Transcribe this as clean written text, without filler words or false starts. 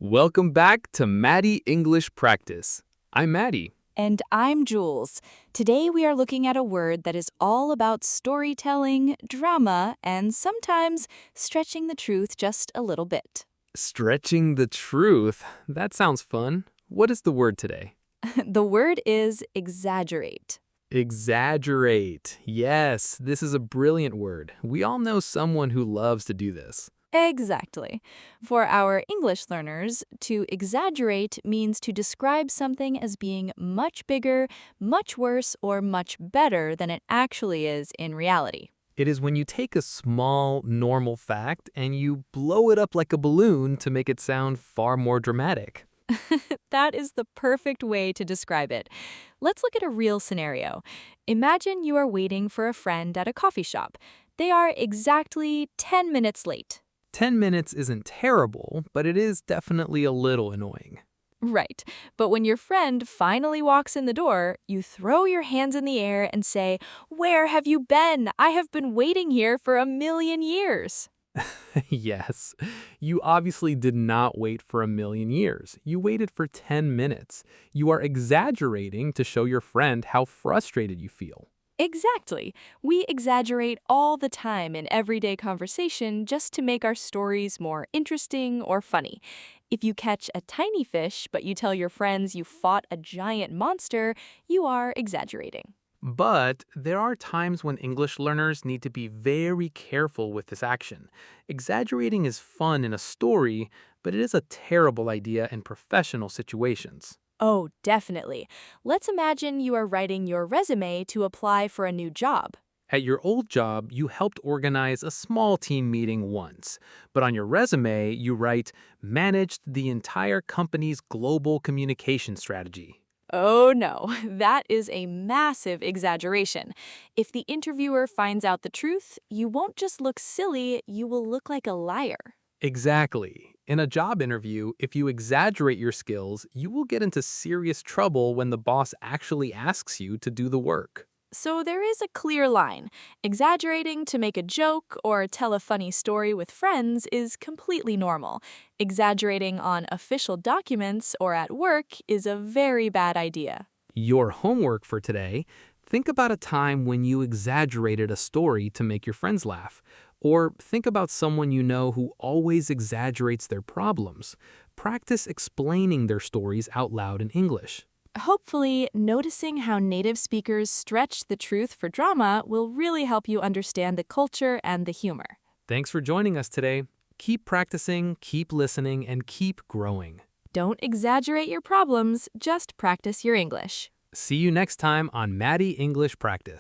Welcome back to Mady English Practice. I'm Mady. And I'm Jules. Today we are looking at a word that is all about storytelling, drama, and sometimes stretching the truth just a little bit. Stretching the truth. That sounds fun. What is the word today? The word is exaggerate. Exaggerate. Yes, this is a brilliant word. We all know someone who loves to do this. Exactly. For our English learners, to exaggerate means to describe something as being much bigger, much worse, or much better than it actually is in reality. It is when you take a small, normal fact and you blow it up like a balloon to make it sound far more dramatic. That is the perfect way to describe it. Let's look at a real scenario. Imagine you are waiting for a friend at a coffee shop. They are exactly 10 minutes late. 10 minutes isn't terrible, but it is definitely a little annoying. Right. But when your friend finally walks in the door, you throw your hands in the air and say, "Where have you been? I have been waiting here for a million years." Yes, you obviously did not wait for a million years. You waited for 10 minutes. You are exaggerating to show your friend how frustrated you feel. Exactly. We exaggerate all the time in everyday conversation just to make our stories more interesting or funny. If you catch a tiny fish but you tell your friends you fought a giant monster, you are exaggerating. But there are times when English learners need to be very careful with this action. Exaggerating is fun in a story, but it is a terrible idea in professional situations. Oh, definitely. Let's imagine you are writing your resume to apply for a new job. At your old job, you helped organize a small team meeting once, but on your resume, you write, managed the entire company's global communication strategy. Oh no, that is a massive exaggeration. If the interviewer finds out the truth, you won't just look silly, you will look like a liar. Exactly. In a job interview, if you exaggerate your skills, you will get into serious trouble when the boss actually asks you to do the work. So there is a clear line. Exaggerating to make a joke or tell a funny story with friends is completely normal. Exaggerating on official documents or at work is a very bad idea. Your homework for today: think about a time when you exaggerated a story to make your friends laugh. Or think about someone you know who always exaggerates their problems. Practice explaining their stories out loud in English. Hopefully, noticing how native speakers stretch the truth for drama will really help you understand the culture and the humor. Thanks for joining us today. Keep practicing, keep listening, and keep growing. Don't exaggerate your problems, just practice your English. See you next time on Mady English Practice.